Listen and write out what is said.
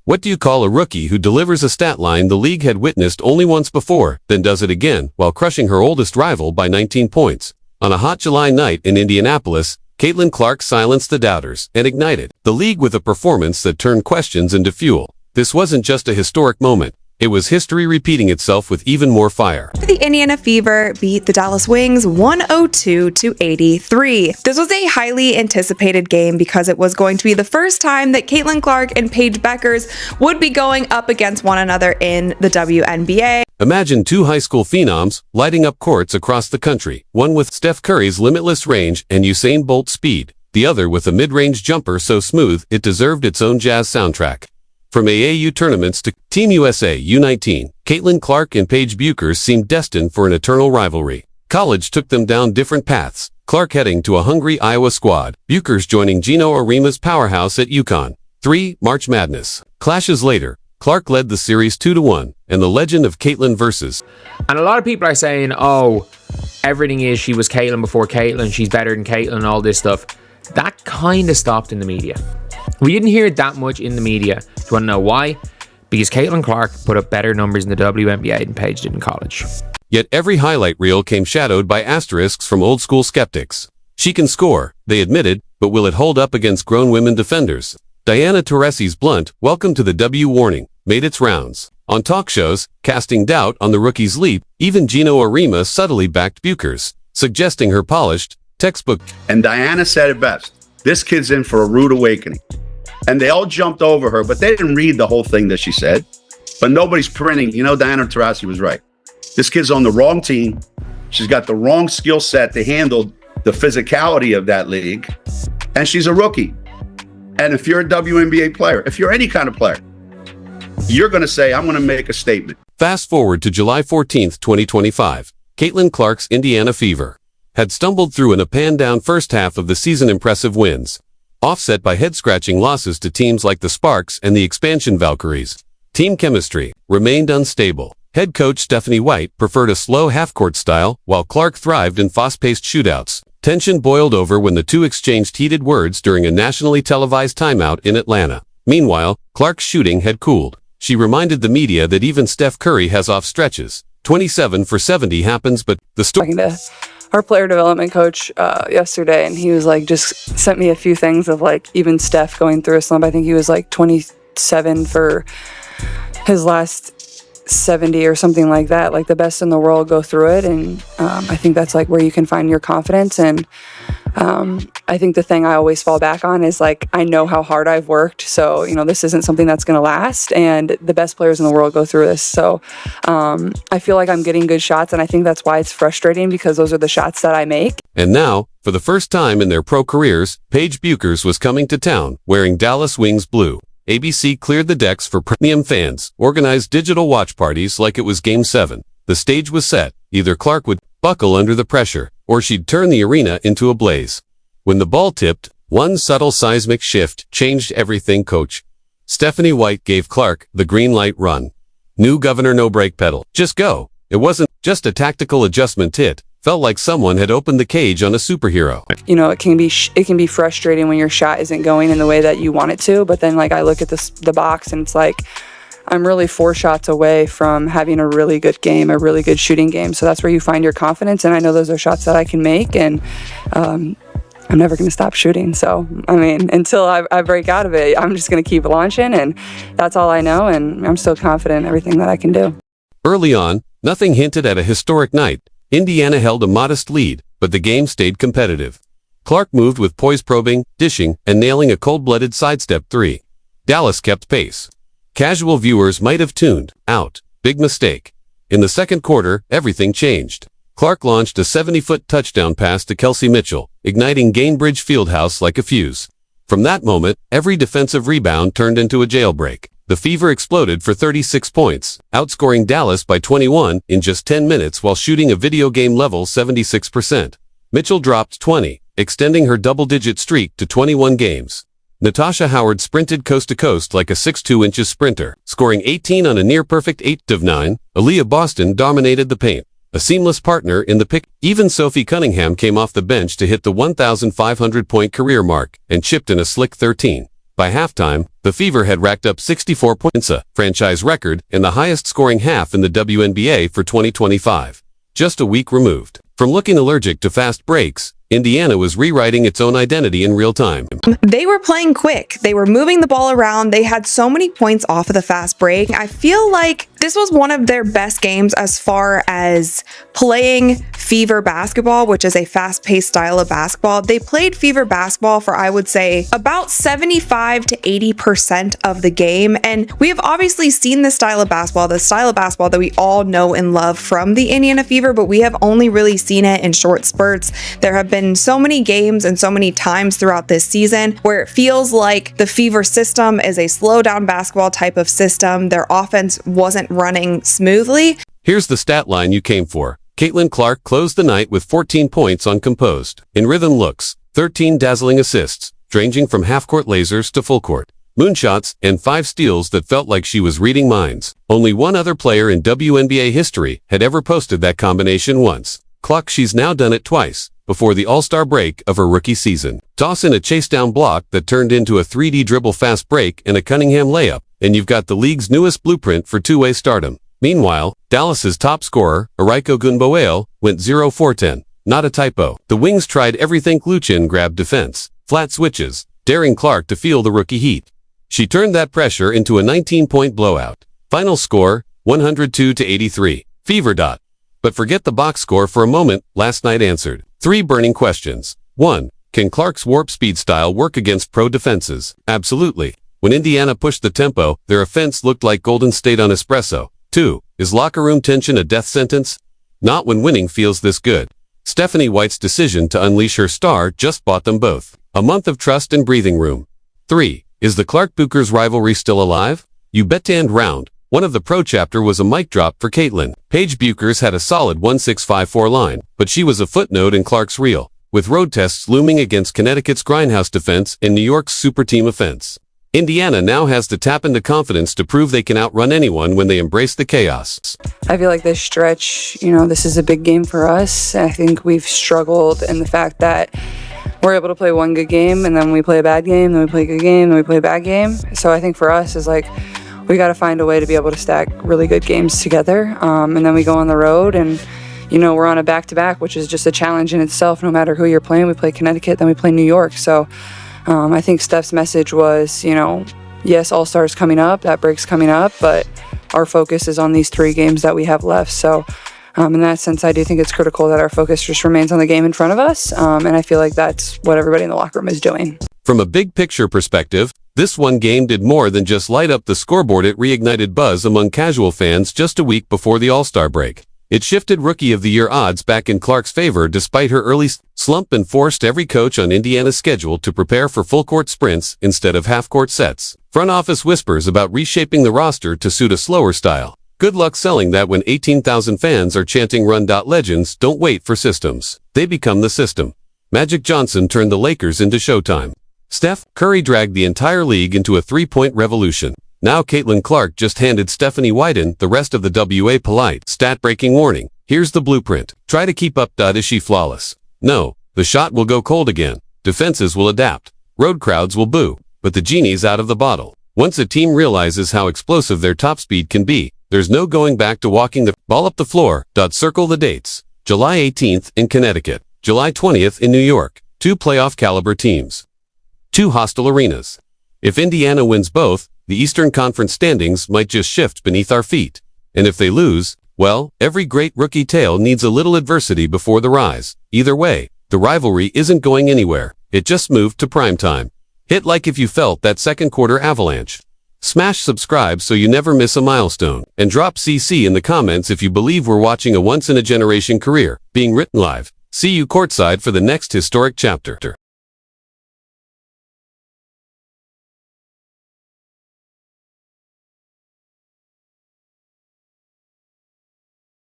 What do you call a rookie who delivers a stat line the league had witnessed only once before, then does it again, while crushing her oldest rival by 19 points? On a hot July night in Indianapolis, Caitlin Clark silenced the doubters and ignited the league with a performance that turned questions into fuel. This wasn't just a historic moment. It was history repeating itself with even more fire. The Indiana Fever beat the Dallas Wings 102-83. This was a highly anticipated game because it was going to be the first time that Caitlin Clark and Paige Bueckers would be going up against one another in the WNBA. Imagine two high school phenoms lighting up courts across the country, one with Steph Curry's limitless range and Usain Bolt's speed, the other with a mid-range jumper so smooth it deserved its own jazz soundtrack. From AAU tournaments to Team USA U19, Caitlin Clark and Paige Bueckers seemed destined for an eternal rivalry. College took them down different paths, Clark heading to a hungry Iowa squad, Bueckers joining Gino Arima's powerhouse at UConn. 3. March Madness. Clashes later, Clark led the series 2-1, and the legend of Caitlin versus. And a lot of people are saying, oh, everything is she was Caitlin before Caitlin, she's better than Caitlin and all this stuff. That kind of stopped in the media. We didn't hear that much in the media. Do you want to know why? Because Caitlin Clark put up better numbers in the WNBA than Paige did in college. Yet every highlight reel came shadowed by asterisks from old-school skeptics. She can score, they admitted, but will it hold up against grown women defenders? Diana Taurasi's blunt "Welcome to the W" warning made its rounds. On talk shows, casting doubt on the rookie's leap, even Gino Arima subtly backed Bueckers, suggesting her polished, textbook. And Diana said it best. This kid's in for a rude awakening. And they all jumped over her, but they didn't read the whole thing that she said. But nobody's printing. Diana Taurasi was right. This kid's on the wrong team. She's got the wrong skill set to handle the physicality of that league. And she's a rookie. And if you're a WNBA player, if you're any kind of player, you're going to say, I'm going to make a statement. Fast forward to July 14th, 2025. Caitlin Clark's Indiana Fever had stumbled through in a pan-down first half of the season. Impressive wins, offset by head-scratching losses to teams like the Sparks and the expansion Valkyries. Team chemistry remained unstable. Head coach Stephanie White preferred a slow half-court style, while Clark thrived in fast-paced shootouts. Tension boiled over when the two exchanged heated words during a nationally televised timeout in Atlanta. Meanwhile, Clark's shooting had cooled. She reminded the media that even Steph Curry has off stretches. 27 for 70 happens, but the story. Talking to our player development coach yesterday, and he was like, just sent me a few things of like even Steph going through a slump. I think he was like 27 for his last 70 or something like that. Like the best in the world go through it, and I think that's like where you can find your confidence. And I think the thing I always fall back on is like, I know how hard I've worked, so this isn't something that's going to last, and the best players in the world go through this. So I feel like I'm getting good shots, and I think that's why it's frustrating, because those are the shots that I make. And now, for the first time in their pro careers, Paige Bueckers was coming to town wearing Dallas Wings blue. ABC cleared the decks for premium fans, organized digital watch parties like it was Game 7. The stage was set. Either Clark would buckle under the pressure, or she'd turn the arena into a blaze. When the ball tipped, one subtle seismic shift changed everything. Coach Stephanie White gave Clark the green light. Run. New governor, no brake pedal. Just go. It wasn't just a tactical adjustment. It felt like someone had opened the cage on a superhero. It can be frustrating when your shot isn't going in the way that you want it to, but then like I look at the box and it's like I'm really 4 shots away from having a really good game, a really good shooting game. So that's where you find your confidence, and I know those are shots that I can make, and I'm never going to stop shooting. So, until I break out of it, I'm just going to keep launching, and that's all I know, and I'm still confident in everything that I can do. Early on, nothing hinted at a historic night. Indiana held a modest lead, but the game stayed competitive. Clark moved with poise, probing, dishing, and nailing a cold-blooded sidestep 3. Dallas kept pace. Casual viewers might have tuned out. Big mistake. In the second quarter, everything changed. Clark launched a 70-foot touchdown pass to Kelsey Mitchell, igniting Gainbridge Fieldhouse like a fuse. From that moment, every defensive rebound turned into a jailbreak. The Fever exploded for 36 points, outscoring Dallas by 21 in just 10 minutes while shooting a video game level 76%. Mitchell dropped 20, extending her double-digit streak to 21 games. Natasha Howard sprinted coast to coast like a 6'2" sprinter, scoring 18 on a near-perfect 8 of 9. Aaliyah Boston dominated the paint, a seamless partner in the pick. Even Sophie Cunningham came off the bench to hit the 1,500-point career mark and chipped in a slick 13. By halftime, the Fever had racked up 64 points, a franchise record and the highest scoring half in the WNBA for 2025. Just a week removed from looking allergic to fast breaks, Indiana was rewriting its own identity in real time. They were playing quick. They were moving the ball around. They had so many points off of the fast break. I feel like this was one of their best games as far as playing Fever basketball, which is a fast-paced style of basketball. They played Fever basketball for, I would say, about 75 to 80% of the game. And we have obviously seen this style of basketball, the style of basketball that we all know and love from the Indiana Fever, but we have only really seen it in short spurts. There have been so many games and so many times throughout this season where it feels like the Fever system is a slow down basketball type of system. Their offense wasn't running smoothly. Here's the stat line you came for. Caitlin Clark closed the night with 14 points on composed, in rhythm looks, 13 dazzling assists, ranging from half-court lasers to full-court moonshots, and 5 steals that felt like she was reading minds. Only one other player in WNBA history had ever posted that combination once. Clock, she's now done it twice, before the all-star break of her rookie season. Toss in a chase-down block that turned into a 3D dribble fast break and a Cunningham layup, and you've got the league's newest blueprint for two-way stardom. Meanwhile, Dallas's top scorer, Araiko Gunboale, went 0-4-10. Not a typo. The Wings tried everything. Luchin grabbed defense, flat switches, daring Clark to feel the rookie heat. She turned that pressure into a 19-point blowout. Final score, 102-83. Fever. But forget the box score for a moment. Last night answered 3 burning questions. 1. Can Clark's warp speed style work against pro defenses? Absolutely. When Indiana pushed the tempo, their offense looked like Golden State on espresso. 2. Is locker room tension a death sentence? Not when winning feels this good. Stephanie White's decision to unleash her star just bought them both a month of trust and breathing room. 3. Is the Clark-Bueckers rivalry still alive? You bet. To end round one of the pro chapter was a mic drop for Caitlin. Paige Bueckers had a solid 1.654 line, but she was a footnote in Clark's reel, with road tests looming against Connecticut's grindhouse defense and New York's super team offense. Indiana now has to tap into confidence to prove they can outrun anyone when they embrace the chaos. I feel like this stretch, this is a big game for us. I think we've struggled in the fact that we're able to play one good game and then we play a bad game, then we play a good game, then we play a bad game. So I think for us is like, we got to find a way to be able to stack really good games together. And then we go on the road and, we're on a back-to-back, which is just a challenge in itself. No matter who you're playing, we play Connecticut, then we play New York. So I think Steph's message was, yes, All-Stars coming up, that break's coming up, but our focus is on these 3 games that we have left. So in that sense, I do think it's critical that our focus just remains on the game in front of us. And I feel like that's what everybody in the locker room is doing. From a big picture perspective, this one game did more than just light up the scoreboard. It reignited buzz among casual fans just a week before the All-Star break. It shifted Rookie of the Year odds back in Clark's favor despite her early slump and forced every coach on Indiana's schedule to prepare for full-court sprints instead of half-court sets. Front office whispers about reshaping the roster to suit a slower style. Good luck selling that when 18,000 fans are chanting Run. Legends don't wait for systems. They become the system. Magic Johnson turned the Lakers into Showtime. Steph Curry dragged the entire league into a 3-point revolution. Now Caitlin Clark just handed Stephanie Whiten the rest of the WA polite stat-breaking warning. Here's the blueprint. Try to keep up. Is she flawless? No. The shot will go cold again. Defenses will adapt. Road crowds will boo. But the genie's out of the bottle. Once a team realizes how explosive their top speed can be, there's no going back to walking the ball up the floor. Circle the dates. July 18th in Connecticut. July 20th in New York. 2 playoff caliber teams. 2 hostile arenas. If Indiana wins both, the Eastern Conference standings might just shift beneath our feet. And if they lose, well, every great rookie tale needs a little adversity before the rise. Either way, the rivalry isn't going anywhere. It just moved to primetime. Hit like if you felt that second quarter avalanche. Smash subscribe so you never miss a milestone. And drop CC in the comments if you believe we're watching a once-in-a-generation career being written live. See you courtside for the next historic chapter.